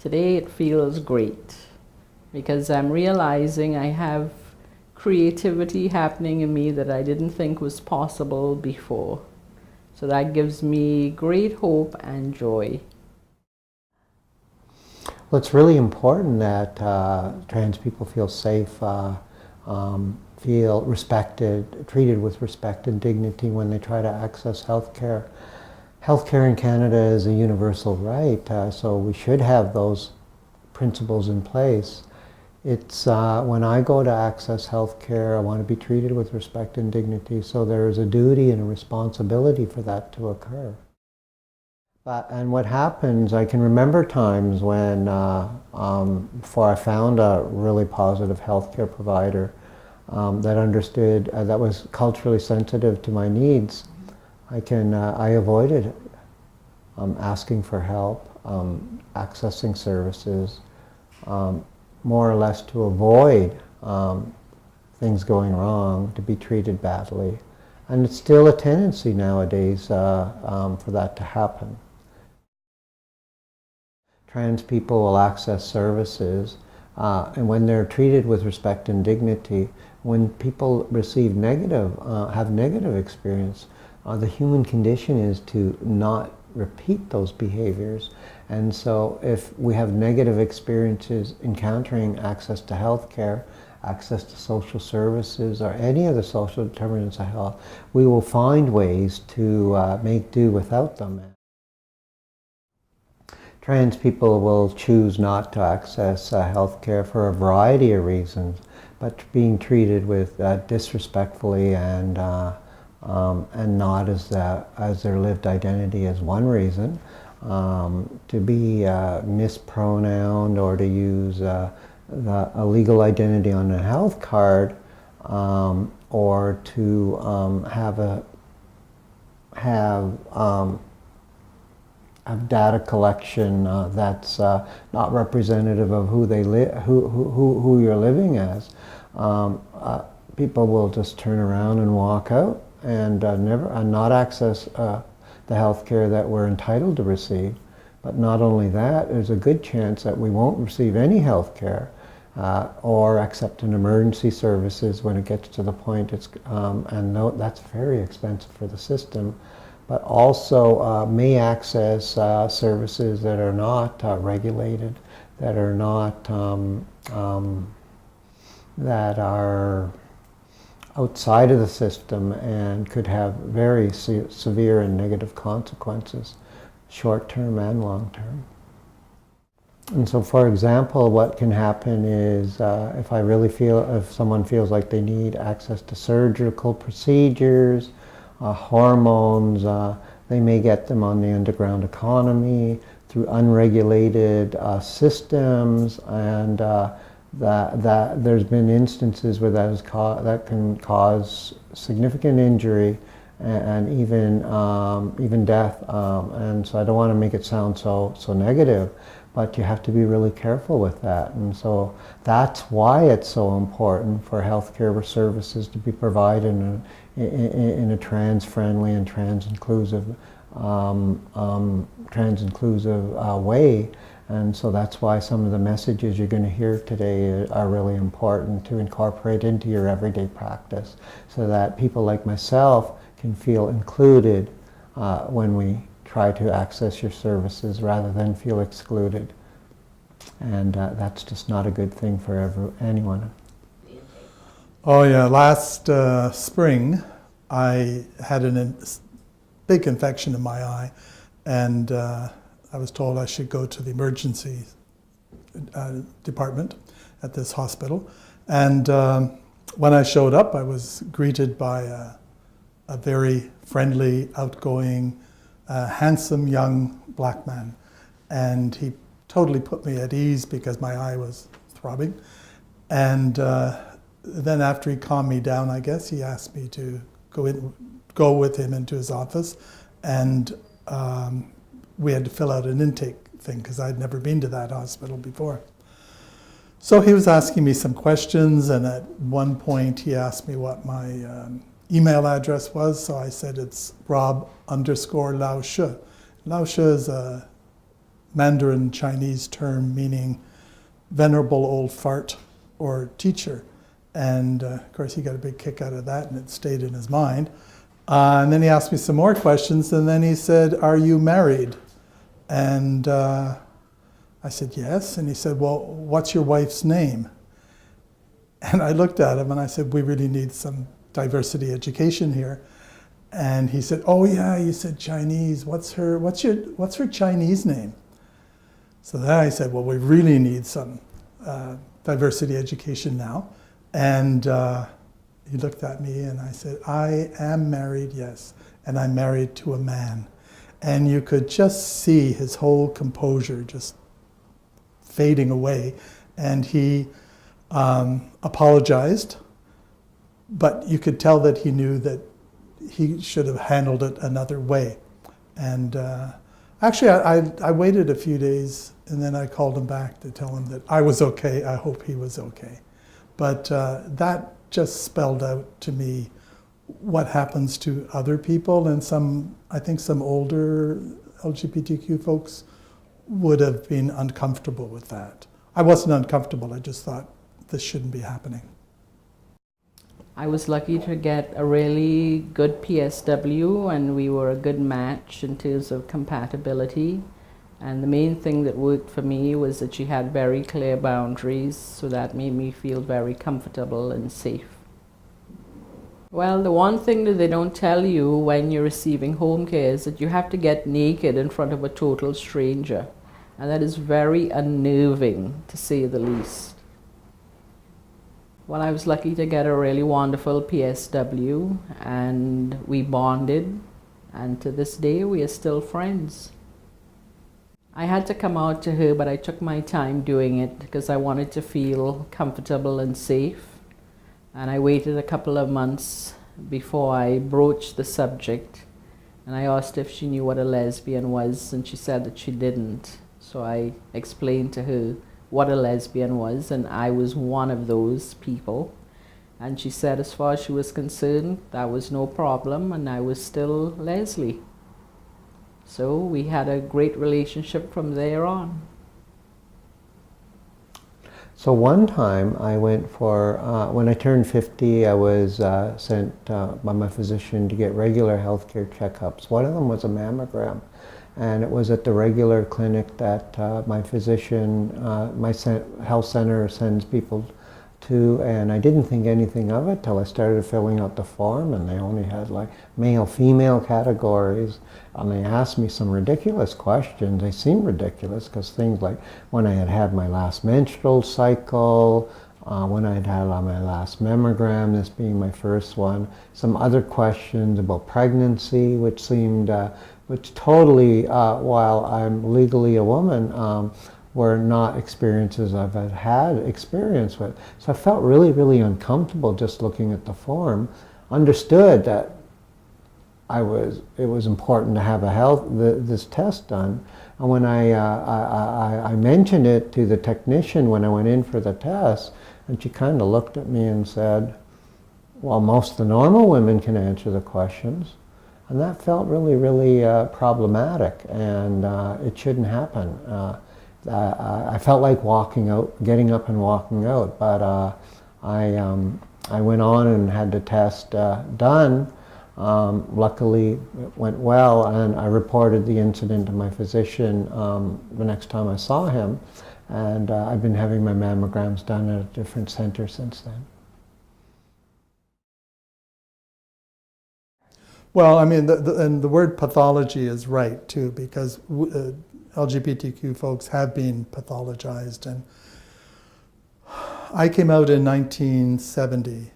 Today it feels great because I'm realizing I have creativity happening in me that I didn't think was possible before. So that gives me great hope and joy. Well, it's really important that trans people feel safe, feel respected, treated with respect and dignity when they try to access healthcare. Healthcare in Canada is a universal right, so we should have those principles in place. It's when I go to access healthcare, I want to be treated with respect and dignity, so there is a duty and a responsibility for that to occur. And what happens, I can remember times when, before I found a really positive healthcare provider that understood, that was culturally sensitive to my needs, I avoided asking for help, accessing services, more or less to avoid things going wrong, to be treated badly. And it's still a tendency nowadays for that to happen. Trans people will access services, and when they're treated with respect and dignity, when people receive have negative experience, the human condition is to not repeat those behaviors. And so if we have negative experiences encountering access to healthcare, access to social services, or any of the social determinants of health, we will find ways to make do without them. Trans people will choose not to access healthcare for a variety of reasons, but being treated with disrespectfully and not as their lived identity is one reason. To be mispronounced or to use a legal identity on a health card, or to have data collection that's not representative of who who you're living as. People will just turn around and walk out and not access the health care that we're entitled to receive. But not only that, there's a good chance that we won't receive any health care or accept an emergency services when it gets to the point that's very expensive for the system. But also may access services that are not regulated, that are not that are outside of the system and could have very severe and negative consequences, short-term and long-term. And so, for example, what can happen is if someone feels like they need access to surgical procedures, hormones, they may get them on the underground economy through unregulated systems, and that there's been instances where that can cause significant injury and even death. And so I don't want to make it sound so negative, but you have to be really careful with that. And so that's why it's so important for healthcare services to be provided in a trans-friendly and trans-inclusive way. And so that's why some of the messages you're going to hear today are really important to incorporate into your everyday practice, so that people like myself can feel included when we try to access your services rather than feel excluded. And that's just not a good thing for anyone. Oh yeah, last spring I had a big infection in my eye, and I was told I should go to the emergency department at this hospital. And when I showed up, I was greeted by a very friendly, outgoing, handsome young black man. And he totally put me at ease because my eye was throbbing. And then after he calmed me down, I guess, he asked me to go with him into his office. And we had to fill out an intake thing because I'd never been to that hospital before. So he was asking me some questions, and at one point he asked me what my email address was. So I said it's Rob_Lausche. Lausche is a Mandarin Chinese term meaning venerable old fart or teacher. And of course, he got a big kick out of that, and it stayed in his mind. And then he asked me some more questions, and then he said, "Are you married?" And I said, "Yes." And he said, "Well, what's your wife's name?" And I looked at him and I said, "We really need some diversity education here." And he said, "Oh yeah, you said Chinese. What's her Chinese name?" So then I said, "Well, we really need some diversity education now." And he looked at me and I said, "I am married, yes, and I'm married to a man." And you could just see his whole composure just fading away. And he apologized, but you could tell that he knew that he should have handled it another way. And actually, I waited a few days, and then I called him back to tell him that I was okay. I hope he was okay. But that just spelled out to me what happens to other people, and I think some older LGBTQ folks would have been uncomfortable with that. I wasn't uncomfortable, I just thought this shouldn't be happening. I was lucky to get a really good PSW, and we were a good match in terms of compatibility. And the main thing that worked for me was that she had very clear boundaries, so that made me feel very comfortable and safe. Well, the one thing that they don't tell you when you're receiving home care is that you have to get naked in front of a total stranger. And that is very unnerving, to say the least. Well, I was lucky to get a really wonderful PSW, and we bonded, and to this day we are still friends. I had to come out to her, but I took my time doing it because I wanted to feel comfortable and safe. And I waited a couple of months before I broached the subject, and I asked if she knew what a lesbian was, and she said that she didn't. So I explained to her what a lesbian was, and I was one of those people. And she said as far as she was concerned, that was no problem, and I was still Leslie. So we had a great relationship from there on. So one time I went for, when I turned 50, I was sent by my physician to get regular healthcare checkups. One of them was a mammogram, and it was at the regular clinic that my physician, my health center sends people to, and I didn't think anything of it till I started filling out the form, and they only had like male-female categories, and they asked me some ridiculous questions. They seemed ridiculous because things like when I had had my last menstrual cycle, when I had had my last mammogram, this being my first one, some other questions about pregnancy, which seemed, which totally, while I'm legally a woman, were not experiences I've had experience with. So I felt really, really uncomfortable just looking at the form. Understood that it was important to have this test done. And when I mentioned it to the technician when I went in for the test, and she kind of looked at me and said, "Well, most of the normal women can answer the questions." And that felt really, really problematic, and it shouldn't happen. I felt like walking out, getting up and walking out, but I went on and had the test done. Luckily, it went well, and I reported the incident to my physician the next time I saw him, and I've been having my mammograms done at a different center since then. Well, I mean, and the word pathology is right too, because LGBTQ folks have been pathologized. And I came out in 1970,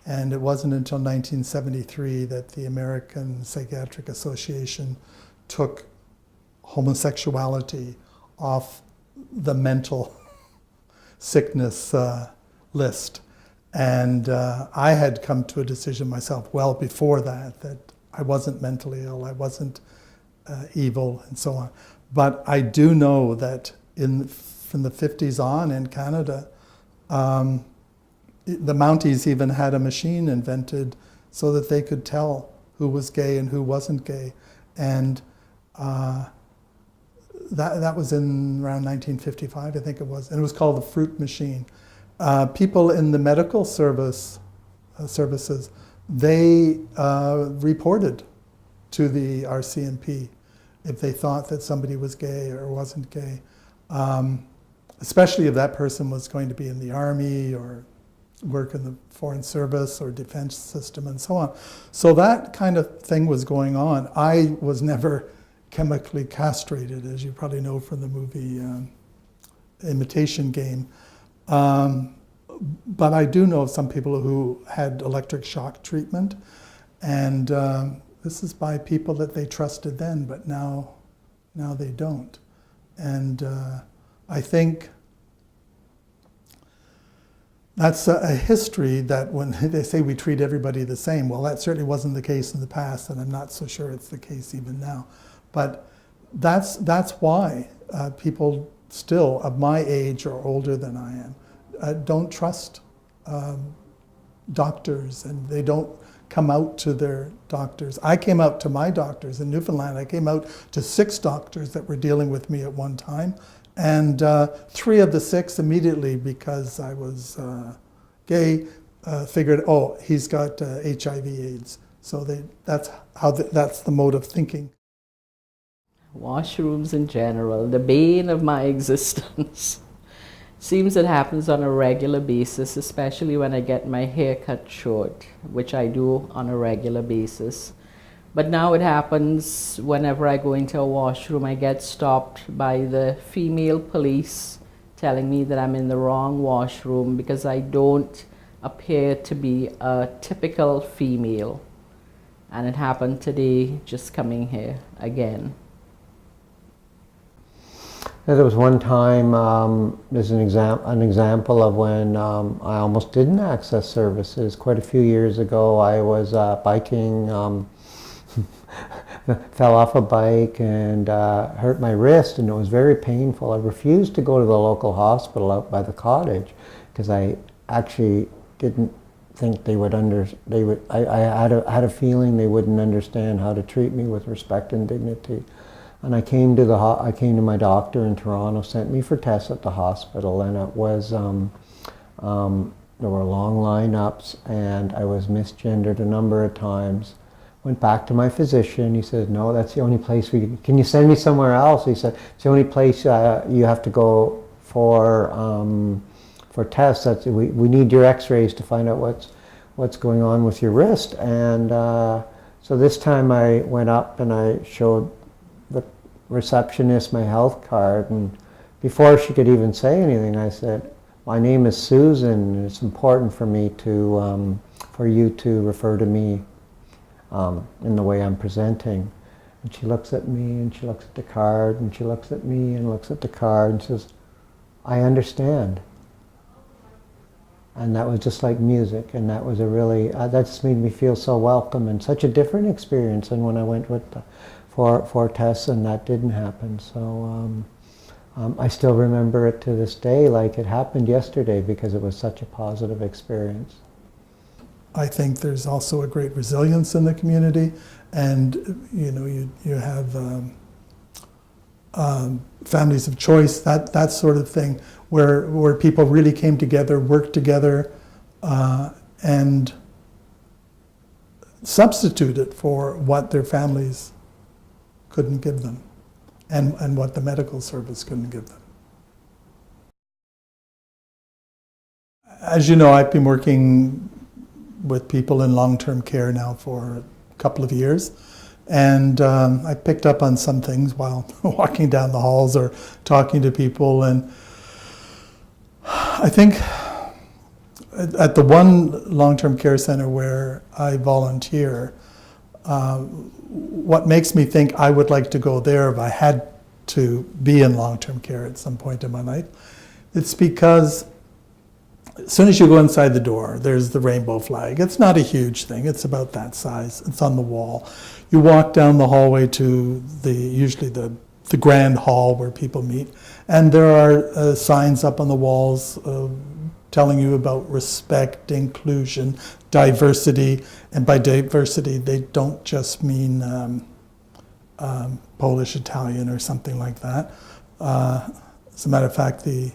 and it wasn't until 1973 that the American Psychiatric Association took homosexuality off the mental sickness list. And I had come to a decision myself well before that I wasn't mentally ill, I wasn't evil, and so on. But I do know that from the 50s on in Canada, the Mounties even had a machine invented so that they could tell who was gay and who wasn't gay. And that was in around 1955, I think it was, and it was called the Fruit Machine. People in the medical services, they reported to the RCMP if they thought that somebody was gay or wasn't gay, especially if that person was going to be in the army or work in the foreign service or defense system and so on. So that kind of thing was going on. I was never chemically castrated, as you probably know from the movie Imitation Game. But I do know of some people who had electric shock treatment, and this is by people that they trusted then, but now they don't. And I think that's a history that when they say we treat everybody the same, well, that certainly wasn't the case in the past, and I'm not so sure it's the case even now. But that's why people still of my age or older than I am don't trust doctors, and they don't come out to their doctors. I came out to my doctors in Newfoundland. I came out to 6 doctors that were dealing with me at one time, and 3 of the 6 immediately, because I was gay, figured, oh, he's got HIV/AIDS. So that's the mode of thinking. Washrooms in general, the bane of my existence. Seems it happens on a regular basis, especially when I get my hair cut short, which I do on a regular basis. But now it happens whenever I go into a washroom, I get stopped by the female police telling me that I'm in the wrong washroom because I don't appear to be a typical female. And it happened today, just coming here again. There was one time, there's an example of when I almost didn't access services. Quite a few years ago, I was biking, fell off a bike and hurt my wrist, and it was very painful. I refused to go to the local hospital out by the cottage because I actually didn't think they would I had a feeling they wouldn't understand how to treat me with respect and dignity. And I came to my doctor in Toronto, sent me for tests at the hospital, and it was there were long lineups, and I was misgendered a number of times. Went back to my physician. He said, "No, that's the only place can you send me somewhere else?" He said, "It's the only place you have to go for tests. We need your X-rays to find out what's going on with your wrist." And so this time I went up and I showed the receptionist my health card, and before she could even say anything, I said, "My name is Susan, and it's important for me for you to refer to me in the way I'm presenting." And she looks at me, and she looks at the card, and she looks at me, and looks at the card, and says, "I understand." And that was just like music, and that was that just made me feel so welcome, and such a different experience than when I went for tests and that didn't happen. So I still remember it to this day like it happened yesterday because it was such a positive experience. I think there's also a great resilience in the community, and you have families of choice, that sort of thing, where people really came together, worked together, and substituted for what their families couldn't give them, and what the medical service couldn't give them. As you know, I've been working with people in long-term care now for a couple of years, and I picked up on some things while walking down the halls or talking to people, and I think at the one long-term care center where I volunteer, what makes me think I would like to go there if I had to be in long-term care at some point in my life, it's because as soon as you go inside the door, there's the rainbow flag. It's not a huge thing. It's about that size. It's on the wall. You walk down the hallway to usually the grand hall where people meet, and there are signs up on the walls telling you about respect, inclusion, diversity. And by diversity, they don't just mean Polish Italian or something like that. As a matter of fact, the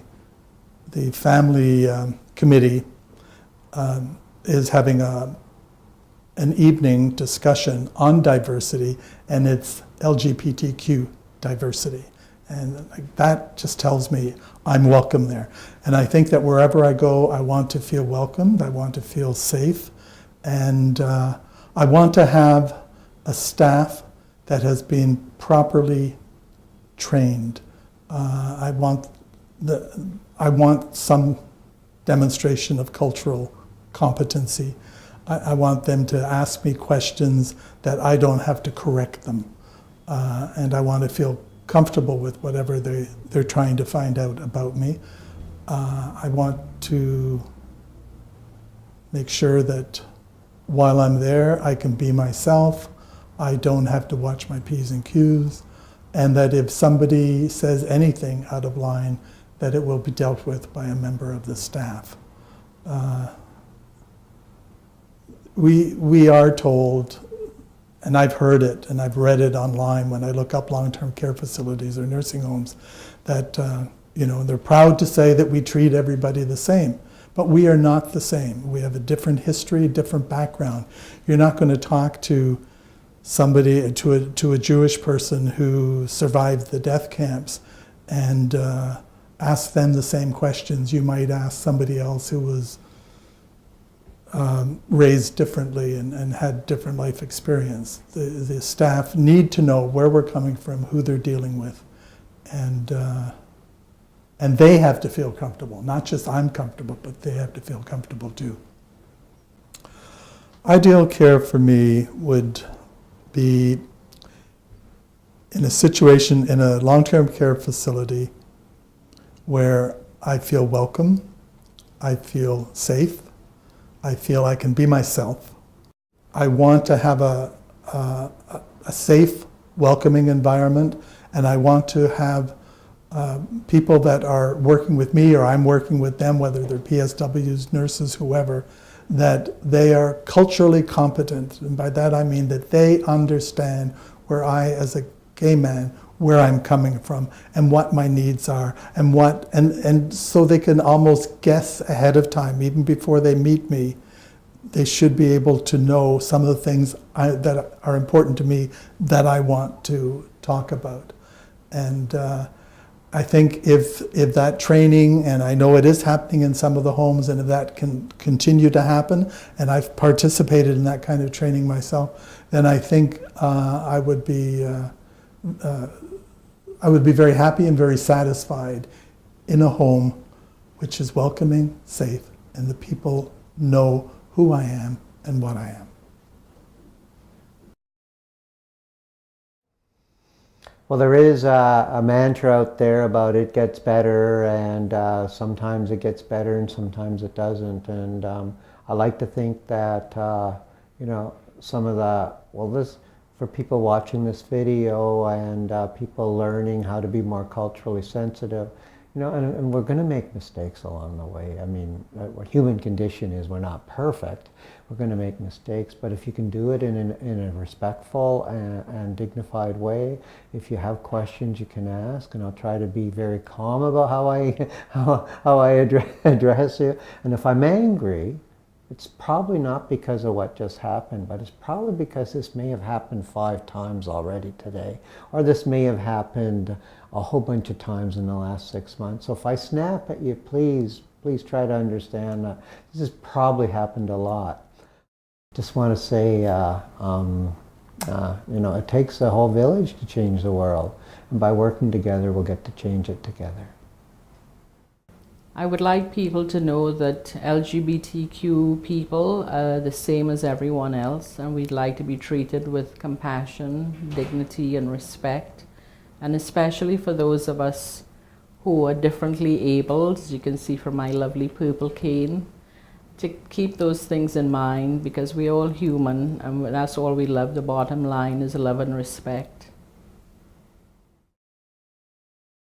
family committee is having an evening discussion on diversity, and it's LGBTQ diversity. And that just tells me I'm welcome there. And I think that wherever I go, I want to feel welcomed, I want to feel safe, and I want to have a staff that has been properly trained. I want some demonstration of cultural competency. I want them to ask me questions that I don't have to correct them. And I want to feel comfortable with whatever they're trying to find out about me. I want to make sure that while I'm there, I can be myself. I don't have to watch my P's and Q's. And that if somebody says anything out of line, that it will be dealt with by a member of the staff. We are told, and I've heard it and I've read it online when I look up long-term care facilities or nursing homes, that they're proud to say that we treat everybody the same. But we are not the same. We have a different history, different background. You're not going to talk to somebody, to a Jewish person who survived the death camps and ask them the same questions you might ask somebody else who was raised differently and had different life experience. The staff need to know where we're coming from, who they're dealing with, and they have to feel comfortable. Not just I'm comfortable, but they have to feel comfortable too. Ideal care for me would be in a situation in a long-term care facility where I feel welcome, I feel safe, I feel I can be myself. I want to have a safe, welcoming environment, and I want to have people that are working with me or I'm working with them, whether they're PSWs, nurses, whoever, that they are culturally competent. And by that I mean that they understand where I, as a gay man, where I'm coming from and what my needs are and so they can almost guess ahead of time, even before they meet me. They should be able to know some of the things that are important to me that I want to talk about. And I think if that training, and I know it is happening in some of the homes, and if that can continue to happen, and I've participated in that kind of training myself, then I think I would be very happy and very satisfied in a home which is welcoming, safe, and the people know who I am and what I am. Well, there is a mantra out there about it gets better, and sometimes it gets better and sometimes it doesn't. And I like to think that, some of the, for people watching this video and people learning how to be more culturally sensitive, and we're going to make mistakes along the way. I mean, what human condition is, we're not perfect. We're going to make mistakes, but if you can do it in a respectful and dignified way, if you have questions you can ask, and I'll try to be very calm about how I address you. And if I'm angry, it's probably not because of what just happened, but it's probably because this may have happened 5 times already today, or this may have happened a whole bunch of times in the last 6 months. So if I snap at you, please try to understand that this has probably happened a lot. Just want to say, it takes a whole village to change the world, and by working together, we'll get to change it together. I would like people to know that LGBTQ people are the same as everyone else, and we'd like to be treated with compassion, dignity, and respect. And especially for those of us who are differently abled, as you can see from my lovely purple cane, to keep those things in mind, because we're all human and that's all we love. The bottom line is love and respect.